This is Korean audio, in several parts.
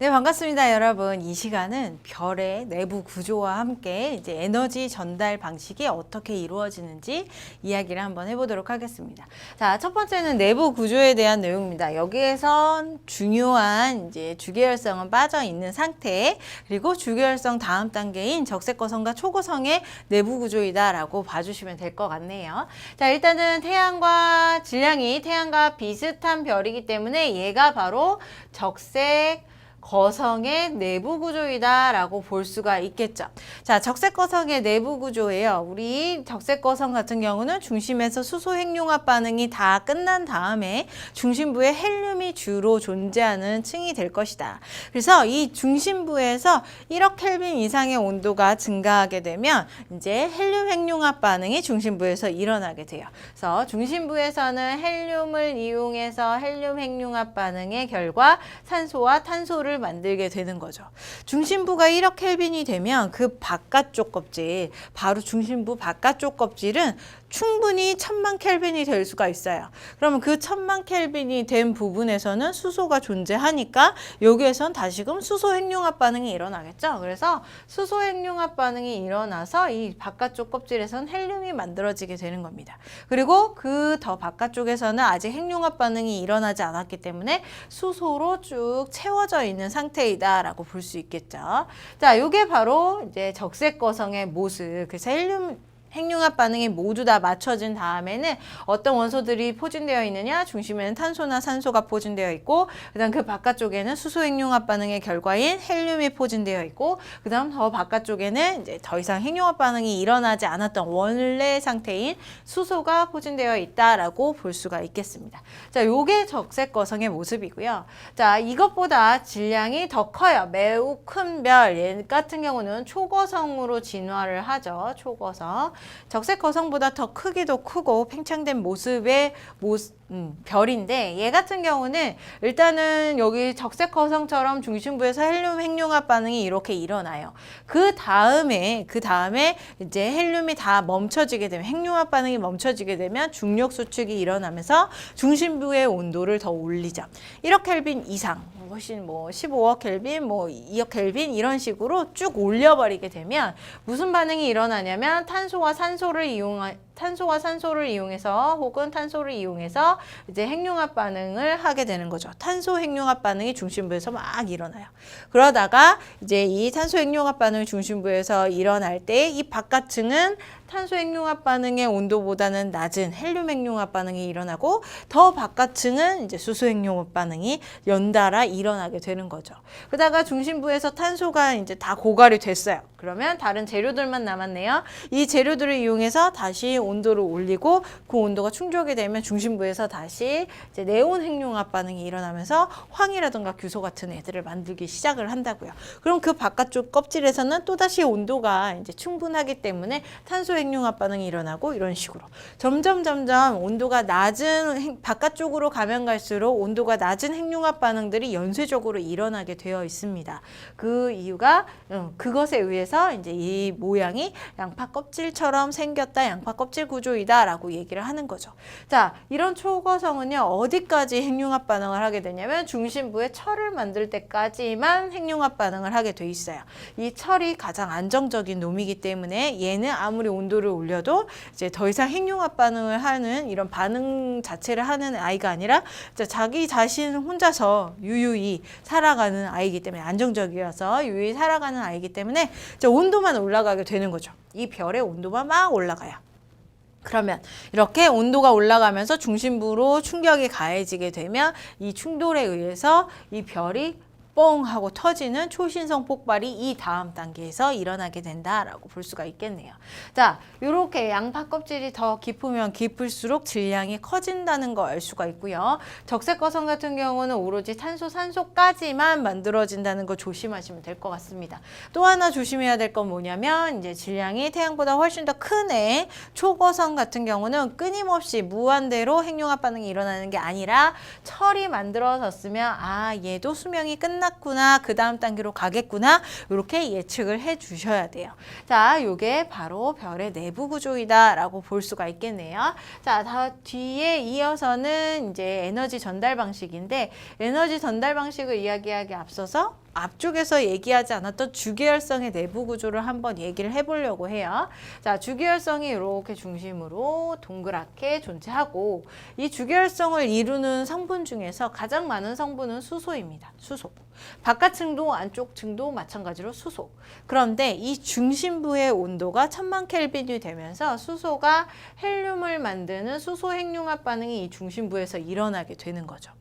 네, 반갑습니다, 여러분. 이 시간은 별의 내부 구조와 함께 이제 에너지 전달 방식이 어떻게 이루어지는지 이야기를 한번 해보도록 하겠습니다. 자, 첫 번째는 내부 구조에 대한 내용입니다. 여기에선 중요한 이제 주계열성은 빠져 있는 상태, 그리고 주계열성 다음 단계인 적색거성과 초거성의 내부 구조이다라고 봐주시면 될 것 같네요. 자, 일단은 태양과 질량이 태양과 비슷한 별이기 때문에 얘가 바로 적색 거성의 내부 구조이다 라고 볼 수가 있겠죠. 자, 적색 거성의 내부 구조예요. 우리 적색 거성 같은 경우는 중심에서 수소 핵융합 반응이 다 끝난 다음에 중심부에 헬륨이 주로 존재하는 층이 될 것이다. 그래서 이 중심부에서 1억 켈빈 이상의 온도가 증가하게 되면 이제 헬륨 핵융합 반응이 중심부에서 일어나게 돼요. 그래서 중심부에서는 헬륨을 이용해서 헬륨 핵융합 반응의 결과 산소와 탄소를 만들게 되는 거죠. 중심부가 1억 켈빈이 되면 그 바깥쪽 껍질, 바로 중심부 바깥쪽 껍질은 충분히 1000만 켈빈이 될 수가 있어요. 그러면 그 1000만 켈빈이 된 부분에서는 수소가 존재하니까 여기에선 다시금 수소 핵융합 반응이 일어나겠죠. 그래서 수소 핵융합 반응이 일어나서 이 바깥쪽 껍질에서는 헬륨이 만들어지게 되는 겁니다. 그리고 그 더 바깥쪽에서는 아직 핵융합 반응이 일어나지 않았기 때문에 수소로 쭉 채워져 있는 상태이다라고 볼 수 있겠죠. 자, 이게 바로 이제 적색 거성의 모습. 그래서 헬륨 핵융합 반응이 모두 다 맞춰진 다음에는 어떤 원소들이 포진되어 있느냐? 중심에는 탄소나 산소가 포진되어 있고, 그다음 그 바깥쪽에는 수소 핵융합 반응의 결과인 헬륨이 포진되어 있고, 그다음 더 바깥쪽에는 이제 더 이상 핵융합 반응이 일어나지 않았던 원래 상태인 수소가 포진되어 있다라고 볼 수가 있겠습니다. 자, 요게 적색 거성의 모습이고요. 자, 이것보다 질량이 더 커요. 매우 큰 별, 얘 같은 경우는 초거성으로 진화를 하죠. 초거성. 적색 거성보다 더 크기도 크고 팽창된 모습의 별인데, 얘 같은 경우는 일단은 여기 적색 거성처럼 중심부에서 헬륨 핵융합 반응이 이렇게 일어나요. 그 다음에 이제 헬륨이 다 멈춰지게 되면, 핵융합 반응이 멈춰지게 되면 중력 수축이 일어나면서 중심부의 온도를 더 올리죠. 1억 켈빈 이상, 훨씬 15억 켈빈, 2억 켈빈 이런 식으로 쭉 올려버리게 되면 무슨 반응이 일어나냐면 탄소와 산소를 이용해서 혹은 탄소를 이용해서 이제 핵융합 반응을 하게 되는 거죠. 탄소 핵융합 반응이 중심부에서 막 일어나요. 그러다가 이제 이 탄소 핵융합 반응이 중심부에서 일어날 때 이 바깥층은 탄소 핵융합 반응의 온도보다는 낮은 헬륨 핵융합 반응이 일어나고, 더 바깥층은 이제 수소 핵융합 반응이 연달아 일어나게 되는 거죠. 그러다가 중심부에서 탄소가 이제 다 고갈이 됐어요. 그러면 다른 재료들만 남았네요. 이 재료들을 이용해서 다시 온도를 올리고, 그 온도가 충족이 되면 중심부에서 다시 이제 네온 핵융합 반응이 일어나면서 황이라든가 규소 같은 애들을 만들기 시작을 한다고요. 그럼 그 바깥쪽 껍질에서는 또다시 온도가 이제 충분하기 때문에 탄소 핵융합 반응이 일어나고, 이런 식으로 점점 온도가 낮은 바깥쪽으로 가면 갈수록 온도가 낮은 핵융합 반응들이 연쇄적으로 일어나게 되어 있습니다. 그 이유가 그것에 의해서 이제 이 모양이 양파 껍질처럼 생겼다, 양파 껍질 구조이다 라고 얘기를 하는 거죠. 자, 이런 초거성은요, 어디까지 핵융합 반응을 하게 되냐면 중심부에 철을 만들 때까지만 핵융합 반응을 하게 돼 있어요. 이 철이 가장 안정적인 놈이기 때문에 얘는 아무리 온도를 올려도 이제 더 이상 핵융합 반응을 하는 이런 반응 자체를 하는 아이가 아니라 자기 자신 혼자서 유유히 살아가는 아이기 때문에, 안정적이어서 유유히 살아가는 아이기 때문에 온도만 올라가게 되는 거죠. 이 별의 온도만 막 올라가요. 그러면 이렇게 온도가 올라가면서 중심부로 충격이 가해지게 되면 이 충돌에 의해서 이 별이 뻥 하고 터지는 초신성 폭발이 이 다음 단계에서 일어나게 된다라고 볼 수가 있겠네요. 자, 이렇게 양파 껍질이 더 깊으면 깊을수록 질량이 커진다는 거 알 수가 있고요. 적색 거성 같은 경우는 오로지 탄소, 산소까지만 만들어진다는 거 조심하시면 될 것 같습니다. 또 하나 조심해야 될 건 뭐냐면, 이제 질량이 태양보다 훨씬 더 큰 애 초거성 같은 경우는 끊임없이 무한대로 핵융합 반응이 일어나는 게 아니라 철이 만들어졌으면 얘도 수명이 끝났구나, 그 다음 단계로 가겠구나, 이렇게 예측을 해 주셔야 돼요. 자, 요게 바로 별의 내부 구조이다 라고 볼 수가 있겠네요. 자, 뒤에 이어서는 이제 에너지 전달 방식인데, 에너지 전달 방식을 이야기하기 앞서서 앞쪽에서 얘기하지 않았던 주계열성의 내부 구조를 한번 얘기를 해보려고 해요. 자, 주계열성이 이렇게 중심으로 동그랗게 존재하고 이 주계열성을 이루는 성분 중에서 가장 많은 성분은 수소입니다. 수소. 바깥층도 안쪽층도 마찬가지로 수소. 그런데 이 중심부의 온도가 1000만 켈빈이 되면서 수소가 헬륨을 만드는 수소 핵융합 반응이 이 중심부에서 일어나게 되는 거죠.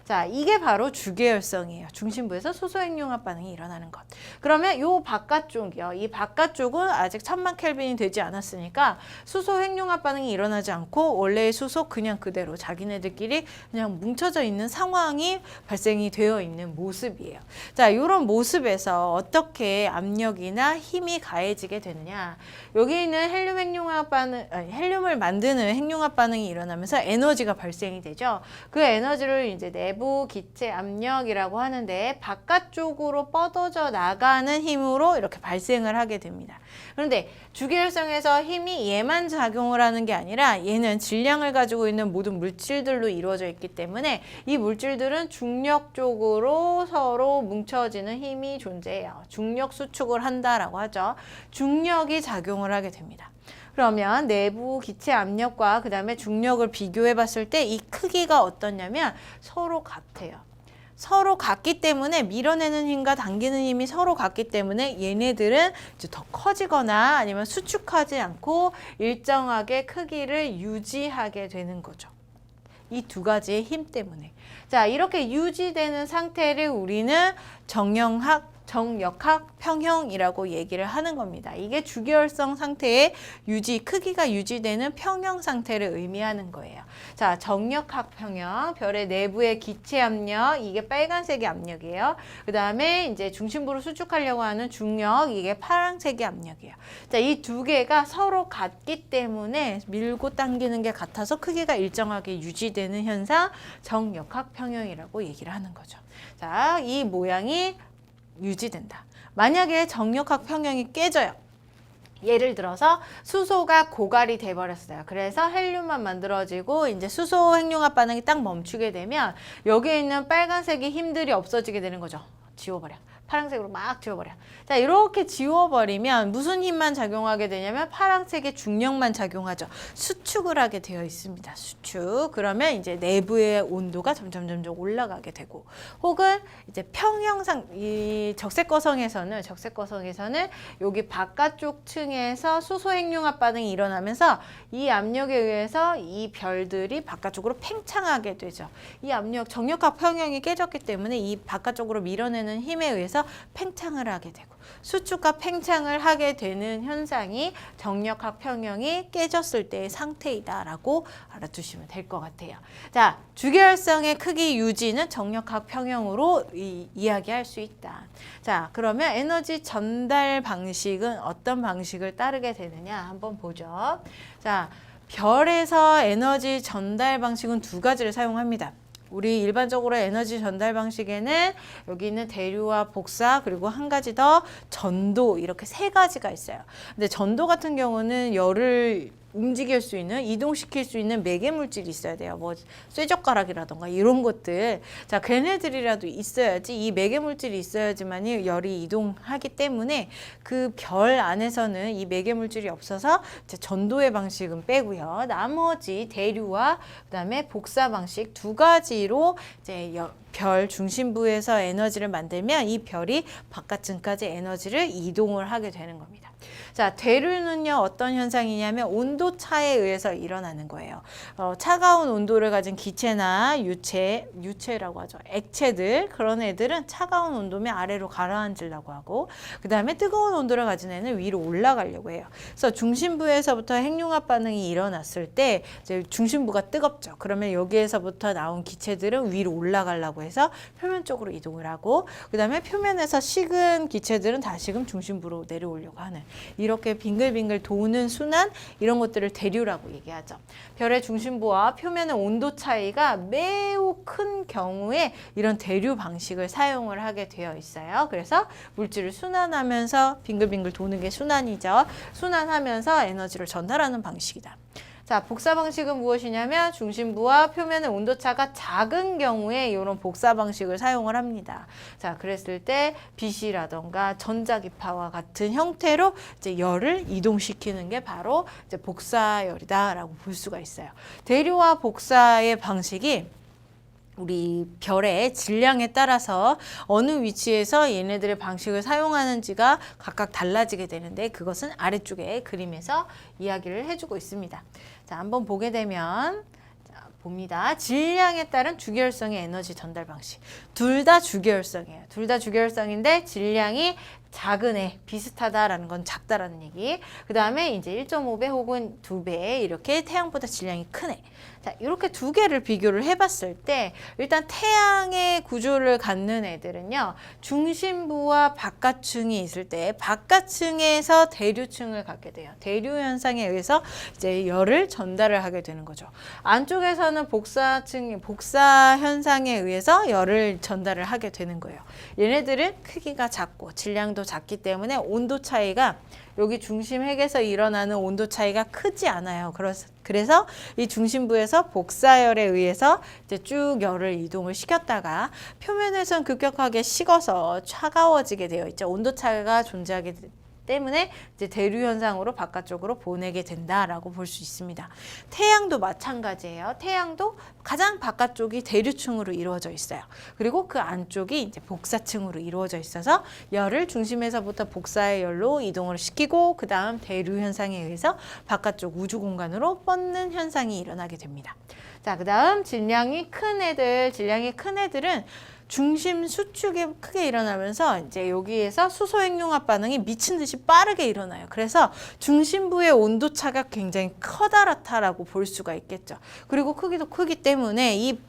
자, 이게 바로 주계열성이에요. 중심부에서 수소 핵융합 반응이 일어나는 것. 그러면 요 바깥쪽이요. 이 바깥쪽은 아직 1000만 켈빈이 되지 않았으니까 수소 핵융합 반응이 일어나지 않고 원래의 수소 그냥 그대로 자기네들끼리 그냥 뭉쳐져 있는 상황이 발생이 되어 있는 모습이에요. 자, 이런 모습에서 어떻게 압력이나 힘이 가해지게 되느냐. 여기 있는 헬륨 핵융합 반응, 헬륨을 만드는 핵융합 반응이 일어나면서 에너지가 발생이 되죠. 그 에너지를 이제 내부 기체 압력이라고 하는데 바깥쪽으로 뻗어져 나가는 힘으로 이렇게 발생을 하게 됩니다. 그런데 주계열성에서 힘이 얘만 작용을 하는 게 아니라 얘는 질량을 가지고 있는 모든 물질들로 이루어져 있기 때문에 이 물질들은 중력적으로 서로 뭉쳐지는 힘이 존재해요. 중력 수축을 한다라고 하죠. 중력이 작용을 하게 됩니다. 그러면 내부 기체 압력과 그 다음에 중력을 비교해 봤을 때 이 크기가 어떻냐면 서로 같아요. 서로 같기 때문에 밀어내는 힘과 당기는 힘이 서로 같기 때문에 얘네들은 이제 더 커지거나 아니면 수축하지 않고 일정하게 크기를 유지하게 되는 거죠. 이 두 가지의 힘 때문에. 자, 이렇게 유지되는 상태를 우리는 정역학 평형이라고 얘기를 하는 겁니다. 이게 주계열성 상태의 크기가 유지되는 평형 상태를 의미하는 거예요. 자, 정역학 평형, 별의 내부의 기체 압력, 이게 빨간색이 압력이에요. 그 다음에 이제 중심부로 수축하려고 하는 중력, 이게 파란색이 압력이에요. 자, 이 두 개가 서로 같기 때문에 밀고 당기는 게 같아서 크기가 일정하게 유지되는 현상, 정역학 평형이라고 얘기를 하는 거죠. 자, 이 모양이 유지된다. 만약에 정역학 평형이 깨져요. 예를 들어서 수소가 고갈이 돼버렸어요. 그래서 헬륨만 만들어지고 이제 수소 핵융합 반응이 딱 멈추게 되면 여기에 있는 빨간색이 힘들이 없어지게 되는 거죠. 지워버려. 파란색으로 막 지워버려. 자, 이렇게 지워버리면 무슨 힘만 작용하게 되냐면 파란색의 중력만 작용하죠. 수축을 하게 되어 있습니다. 수축. 그러면 이제 내부의 온도가 점점 올라가게 되고, 혹은 이제 평형상 이 적색거성에서는 여기 바깥쪽 층에서 수소 핵융합 반응이 일어나면서 이 압력에 의해서 이 별들이 바깥쪽으로 팽창하게 되죠. 이 압력 정역학 평형이 깨졌기 때문에 이 바깥쪽으로 밀어내는 힘에 의해서 팽창을 하게 되고, 수축과 팽창을 하게 되는 현상이 정역학 평형이 깨졌을 때의 상태이다라고 알아두시면 될 것 같아요. 자, 주계열성의 크기 유지는 정역학 평형으로 이야기할 수 있다. 자, 그러면 에너지 전달 방식은 어떤 방식을 따르게 되느냐 한번 보죠. 자, 별에서 에너지 전달 방식은 두 가지를 사용합니다. 우리 일반적으로 에너지 전달 방식에는 여기 있는 대류와 복사, 그리고 한 가지 더 전도, 이렇게 세 가지가 있어요. 근데 전도 같은 경우는 열을 움직일 수 있는, 이동시킬 수 있는 매개 물질이 있어야 돼요. 뭐 쇠젓가락이라던가 이런 것들. 자, 걔네들이라도 있어야지, 이 매개 물질이 있어야지만 열이 이동하기 때문에 그 별 안에서는 이 매개 물질이 없어서 이제 전도의 방식은 빼고요. 나머지 대류와 그다음에 복사 방식 두 가지로 이제 별 중심부에서 에너지를 만들면 이 별이 바깥층까지 에너지를 이동을 하게 되는 겁니다. 자, 대류는요 어떤 현상이냐면 온도차에 의해서 일어나는 거예요. 차가운 온도를 가진 기체나 유체라고 하죠. 액체들, 그런 애들은 차가운 온도면 아래로 가라앉으려고 하고, 그 다음에 뜨거운 온도를 가진 애는 위로 올라가려고 해요. 그래서 중심부에서부터 핵융합 반응이 일어났을 때 이제 중심부가 뜨겁죠. 그러면 여기에서부터 나온 기체들은 위로 올라가려고 해서 표면 쪽으로 이동을 하고, 그 다음에 표면에서 식은 기체들은 다시금 중심부로 내려오려고 하는, 이렇게 빙글빙글 도는 순환, 이런 것들을 대류라고 얘기하죠. 별의 중심부와 표면의 온도 차이가 매우 큰 경우에 이런 대류 방식을 사용을 하게 되어 있어요. 그래서 물질을 순환하면서 빙글빙글 도는 게 순환이죠. 순환하면서 에너지를 전달하는 방식이다. 자, 복사 방식은 무엇이냐면 중심부와 표면의 온도차가 작은 경우에 이런 복사 방식을 사용을 합니다. 자, 그랬을 때 빛이라던가 전자기파와 같은 형태로 이제 열을 이동시키는 게 바로 이제 복사열이다라고 볼 수가 있어요. 대류와 복사의 방식이 우리 별의 질량에 따라서 어느 위치에서 얘네들의 방식을 사용하는지가 각각 달라지게 되는데 그것은 아래쪽에 그림에서 이야기를 해주고 있습니다. 자, 한번 보게 되면 봅니다. 질량에 따른 주기율성의 에너지 전달 방식. 둘 다 주기율성이에요. 둘 다 주기율성인데 질량이 작은 애, 비슷하다라는 건 작다라는 얘기. 그 다음에 이제 1.5배 혹은 2배 이렇게 태양보다 질량이 큰 애. 자, 이렇게 두 개를 비교를 해봤을 때 일단 태양의 구조를 갖는 애들은요. 중심부와 바깥층이 있을 때 바깥층에서 대류층을 갖게 돼요. 대류 현상에 의해서 이제 열을 전달을 하게 되는 거죠. 안쪽에서는 복사 현상에 의해서 열을 전달을 하게 되는 거예요. 얘네들은 크기가 작고 질량도 작기 때문에 온도 차이가 여기 중심 핵에서 일어나는 온도 차이가 크지 않아요. 그래서 이 중심부에서 복사열에 의해서 이제 쭉 열을 이동을 시켰다가 표면에선 급격하게 식어서 차가워지게 되어 있죠. 온도 차이가 존재하게 때문에 이제 대류 현상으로 바깥쪽으로 보내게 된다라고 볼 수 있습니다. 태양도 마찬가지예요. 태양도 가장 바깥쪽이 대류층으로 이루어져 있어요. 그리고 그 안쪽이 이제 복사층으로 이루어져 있어서 열을 중심에서부터 복사의 열로 이동을 시키고 그 다음 대류 현상에 의해서 바깥쪽 우주 공간으로 뻗는 현상이 일어나게 됩니다. 자, 그 다음 질량이 큰 애들은 중심 수축이 크게 일어나면서 이제 여기에서 수소핵융합 반응이 미친 듯이 빠르게 일어나요. 그래서 중심부의 온도차가 굉장히 커다랗다라고 볼 수가 있겠죠. 그리고 크기도 크기 때문에 이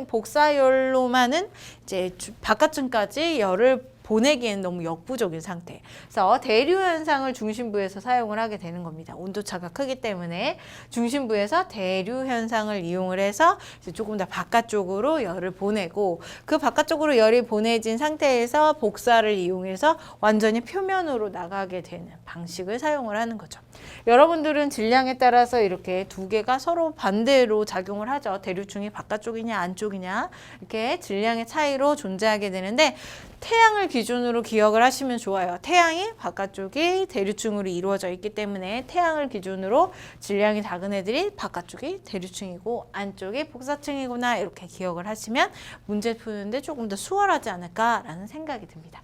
복사열로만은 이제 바깥층까지 열을 보내기엔 너무 역부족인 상태. 그래서 대류 현상을 중심부에서 사용을 하게 되는 겁니다. 온도차가 크기 때문에 중심부에서 대류 현상을 이용을 해서 이제 조금 더 바깥쪽으로 열을 보내고 그 바깥쪽으로 열이 보내진 상태에서 복사를 이용해서 완전히 표면으로 나가게 되는 방식을 사용을 하는 거죠. 여러분들은 질량에 따라서 이렇게 두 개가 서로 반대로 작용을 하죠. 대류층이 바깥쪽이냐 안쪽이냐 이렇게 질량의 차이로 존재하게 되는데 태양을 기준으로 기억을 하시면 좋아요. 태양이 바깥쪽이 대류층으로 이루어져 있기 때문에 태양을 기준으로 질량이 작은 애들이 바깥쪽이 대류층이고 안쪽이 복사층이구나 이렇게 기억을 하시면 문제 푸는데 조금 더 수월하지 않을까라는 생각이 듭니다.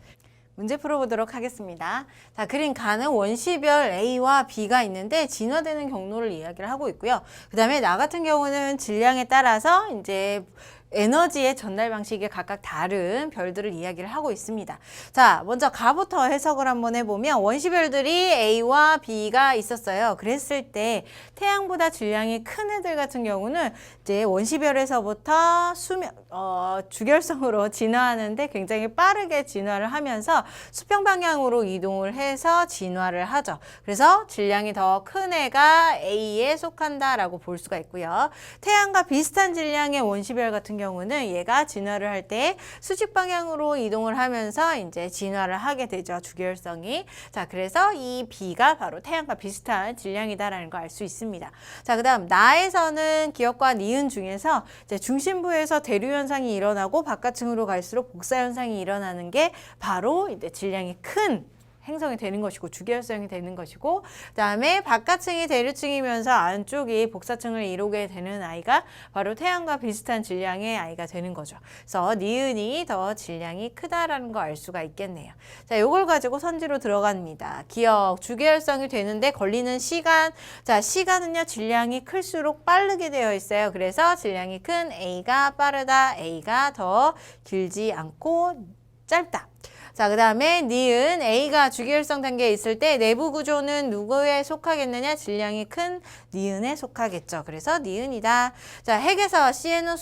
문제 풀어보도록 하겠습니다. 자, 그림 가는 원시별 A와 B가 있는데 진화되는 경로를 이야기를 하고 있고요. 그 다음에 나 같은 경우는 질량에 따라서 이제 에너지의 전달 방식이 각각 다른 별들을 이야기를 하고 있습니다. 자, 먼저 가부터 해석을 한번 해보면 원시별들이 A와 B가 있었어요. 그랬을 때 태양보다 질량이 큰 애들 같은 경우는 이제 원시별에서부터 주결성으로 진화하는데 굉장히 빠르게 진화를 하면서 수평 방향으로 이동을 해서 진화를 하죠. 그래서 질량이 더 큰 애가 A에 속한다라고 볼 수가 있고요. 태양과 비슷한 질량의 원시별 같은 경우는 얘가 진화를 할 때 수직 방향으로 이동을 하면서 이제 진화를 하게 되죠. 주기율성이. 자, 그래서 이 B가 바로 태양과 비슷한 질량이다라는 걸 알 수 있습니다. 자, 그다음 나에서는 기억과 니은 중에서 이제 중심부에서 대류 현상이 일어나고 바깥층으로 갈수록 복사 현상이 일어나는 게 바로 이제 질량이 큰 행성이 되는 것이고 주기율성이 되는 것이고 그다음에 바깥층이 대류층이면서 안쪽이 복사층을 이루게 되는 아이가 바로 태양과 비슷한 질량의 아이가 되는 거죠. 그래서 니은이 더 질량이 크다라는 거 알 수가 있겠네요. 자, 이걸 가지고 선지로 들어갑니다. 기억, 주기율성이 되는데 걸리는 시간. 자, 시간은요 질량이 클수록 빠르게 되어 있어요. 그래서 질량이 큰 A가 빠르다. A가 더 길지 않고 짧다. 자, 그 다음에 니은 A가 주기율성 단계에 있을 때 내부 구조는 누구에 속하겠느냐? 질량이 큰 니은에 속하겠죠. 그래서 니은이다. 자, 핵에서 CNO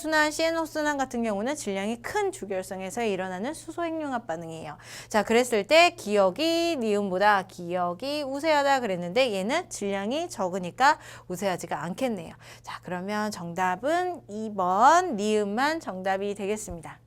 순환 같은 경우는 질량이 큰 주기율성에서 일어나는 수소핵융합 반응이에요. 자, 그랬을 때 기억이 니은보다 기억이 우세하다 그랬는데 얘는 질량이 적으니까 우세하지가 않겠네요. 자, 그러면 정답은 2번 니은만 정답이 되겠습니다.